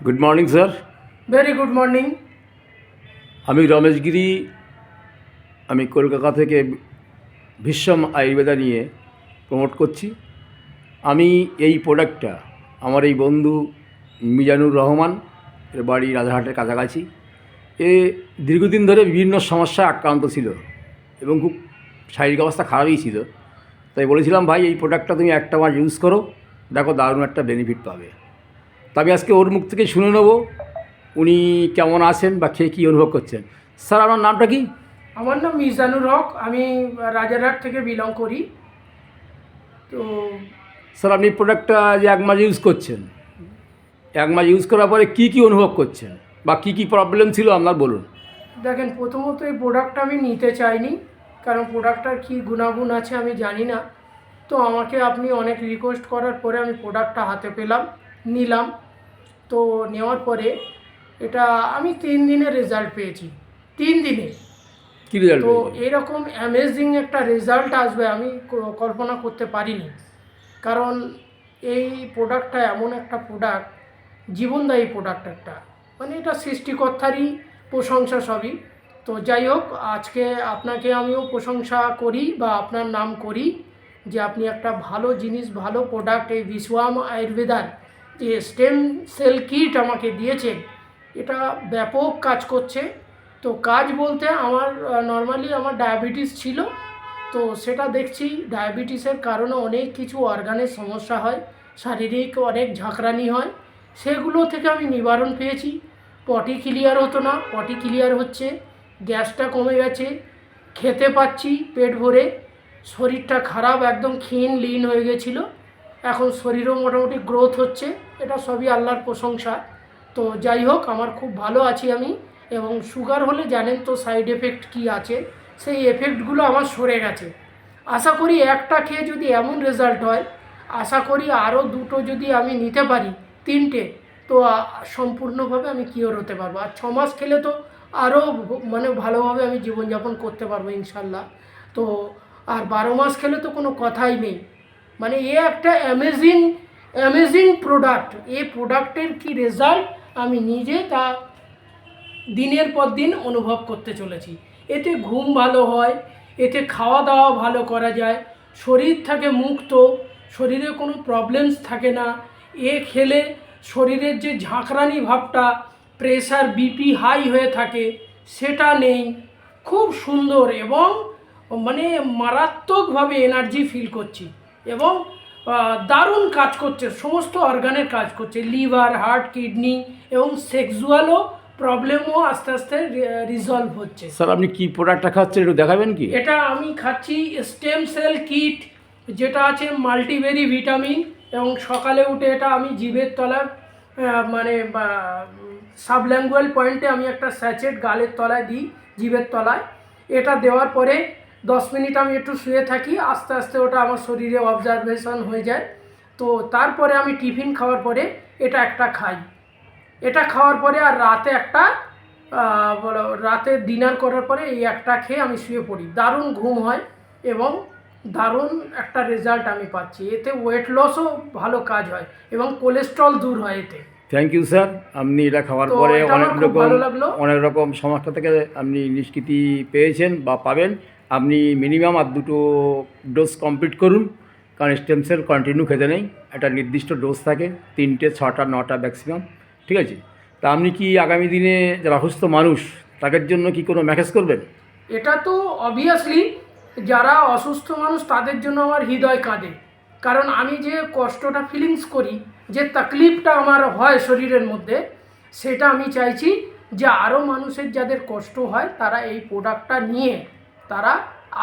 Good morning sir. Very good morning. আমি রমেশ গিরি। আমি কলকাতা থেকে বিশ্বম আয়ুর্বেদা নিয়ে প্রমোট করছি। আমি এই প্রোডাক্টটা আমার এই বন্ধু মিজানুর রহমান, এর বাড়ি রাজারহাটের কাছাকাছি, এ দীর্ঘদিন ধরে বিভিন্ন সমস্যায় আক্রান্ত ছিল এবং খুব শারীরিক অবস্থা খারাপই ছিল। তাই বলেছিলাম, ভাই এই প্রোডাক্টটা তুমি একটা মাস ইউজ করো, দেখো দারুণ একটা বেনিফিট পাবে। তা আমি আজকে ওর মুখ থেকে শুনে নেব উনি কেমন আছেন বা খেয়ে কী অনুভব করছেন। স্যার, আপনার নামটা কি? আমার নাম মিজানুর হক, আমি রাজারহাট থেকে বিলং করি। তো স্যার, আপনি প্রোডাক্টটা যে এক মাস ইউজ করছেন, এক মাস ইউজ করার পরে কী কী অনুভব করছেন বা কী কী প্রবলেম ছিল আপনার বলুন। দেখেন, প্রথমত এই প্রোডাক্টটা আমি নিতে চাইনি, কারণ প্রোডাক্টটার কী গুণাগুণ আছে আমি জানি না। তো আমাকে আপনি অনেক রিকোয়েস্ট করার পরে আমি প্রোডাক্টটা হাতে পেলাম, নিলাম। তো নেওয়ার পরে এটা আমি 3 দিনের রেজাল্ট পেয়েছি। 3 দিনে কী রেজাল্ট? তো এরকম অ্যামেজিং একটা রেজাল্ট আসবে আমি কল্পনা করতে পারিনি। কারণ এই প্রোডাক্টটা এমন একটা প্রোডাক্ট, জীবনদায়ী প্রোডাক্ট একটা, মানে এটা সৃষ্টিকর্তারই প্রশংসা সবই। তো যাই হোক, আজকে আপনাকে আমিও প্রশংসা করি বা আপনার নাম করি যে আপনি একটা ভালো জিনিস, ভালো প্রোডাক্ট এই বিশ্বম আয়ুর্বেদার যে স্টেম সেল কিট আমাকে দিয়েছেন, এটা ব্যাপক কাজ করছে। তো কাজ বলতে আমার নর্মালি আমার ডায়াবেটিস ছিল, তো সেটা দেখছি ডায়াবেটিসের কারণে অনেক কিছু অর্গানের সমস্যা হয়, শারীরিক অনেক ঝাঁকরানি হয়, সেগুলো থেকে আমি নিবারণ পেয়েছি। পটি ক্লিয়ার হতো না, পটি ক্লিয়ার হচ্ছে, গ্যাসটা কমে গেছে, খেতে পাচ্ছি পেট ভরে, শরীরটা খারাপ একদম ক্ষীণ লিন হয়ে গেছিলো, এখন শরীরও মোটামুটি গ্রোথ হচ্ছে। এটা সবই আল্লাহর প্রশংসা। তো যাই হোক, আমার খুব ভালো আছি আমি। এবং সুগার হলে জানেন তো সাইড এফেক্ট কী আছে, সেই এফেক্টগুলো আমার সরে গেছে। আশা করি একটা খেয়ে যদি এমন রেজাল্ট হয়, আশা করি আরও দুটো যদি আমি নিতে পারি, 3টে, তো সম্পূর্ণভাবে আমি কিওর হতে পারবো। আর 6 মাস খেলে তো আরও মানে ভালোভাবে আমি জীবনযাপন করতে পারবো ইনশাল্লাহ। তো আর 12 মাস খেলে তো কোনো কথাই নেই। মানে এ একটা অ্যামেজিং প্রোডাক্ট। এই প্রোডাক্টের কি রেজাল্ট আমি নিজে তা দিনের পর দিন অনুভব করতে চলেছি। এতে ঘুম ভালো হয়, এতে খাওয়া দাওয়া ভালো করা যায়, শরীর থাকে মুক্ত, শরীরে কোনো প্রবলেমস থাকে না। এ খেলে শরীরের যে ঝাঁকরানি ভাবটা, প্রেশার বিপি হাই হয়ে থাকে, সেটা নেই। খুব সুন্দর এবং মানে মারাত্মকভাবে এনার্জি ফিল করছি এবং দারুণ কাজ করছে, সমস্ত অর্গানের কাজ করছে, লিভার, হার্ট, কিডনি এবং সেক্সুয়ালও প্রবলেমও আস্তে আস্তে রিজলভ হচ্ছে। স্যার, আপনি কী প্রোডাক্টটা খাচ্ছেন একটু দেখাবেন কি? এটা আমি খাচ্ছি স্টেম সেল কিট, যেটা আছে মাল্টিবেরি ভিটামিন, এবং সকালে উঠে এটা আমি জিভের তলায় মানে সাবল্যাঙ্গুয়াল পয়েন্টে আমি একটা স্যাচেট গালের তলায় দিই, জিভের তলায়। এটা দেওয়ার পরে 10 মিনিট আমি একটু শুয়ে থাকি, আস্তে আস্তে ওটা আমার শরীরে অবজারভেশন হয়ে যায়। তো তারপরে আমি টিফিন খাওয়ার পরে এটা একটা খাই। এটা খাওয়ার পরে আর রাতে একটা রাতে ডিনার করার পরে এই একটা খেয়ে আমি শুয়ে পড়ি। দারুণ ঘুম হয় এবং দারুণ একটা রেজাল্ট আমি পাচ্ছি। এতে ওয়েট লসও ভালো কাজ হয় এবং কোলেস্ট্রল দূর হয় এতে। Thank you sir. আপনি এটা খাওয়ার তো পরে এটা আমার খুব ভালো লাগলো। অনেক রকম সমস্যা থেকে আপনি নিষ্কৃতি পেয়েছেন বা পাবেন। আপনি মিনিমাম আর 2টো ডোজ কমপ্লিট করুন, কারণ স্টেম সেল কন্টিনিউ খেতে নেই, একটা নির্দিষ্ট ডোজ থাকে, 3টে, 6টা, 9টা ম্যাক্সিমাম। ঠিক আছে? তা আপনি কি আগামী দিনে যারা অসুস্থ মানুষ তাদের জন্য কি কোনো মেসেজ করবেন? এটা তো অবভিয়াসলি যারা অসুস্থ মানুষ তাদের জন্য আমার হৃদয় কাঁদে, কারণ আমি যে কষ্টটা ফিলিংস করি, যে তাকলিফটা আমার হয় শরীরের মধ্যে, সেটা আমি চাইছি যে আরও মানুষের যাদের কষ্ট হয় তারা এই প্রোডাক্টটা নিয়ে তারা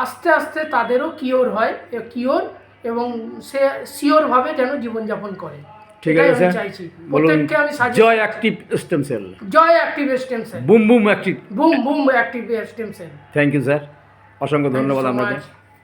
আস্তে আস্তে তাদেরও কিওর হয়, কিওর, এবং সে শিওরভাবে যেন জীবনযাপন করে। ঠিক আছে স্যার, চাইছি বলুন। প্রত্যেককে আমি জয় অ্যাক্টিভ স্টেম সেল। জয় active stem cell. Boom boom active. Boom boom active stem cell. Thank you sir, অসংখ্য ধন্যবাদ আপনাকে।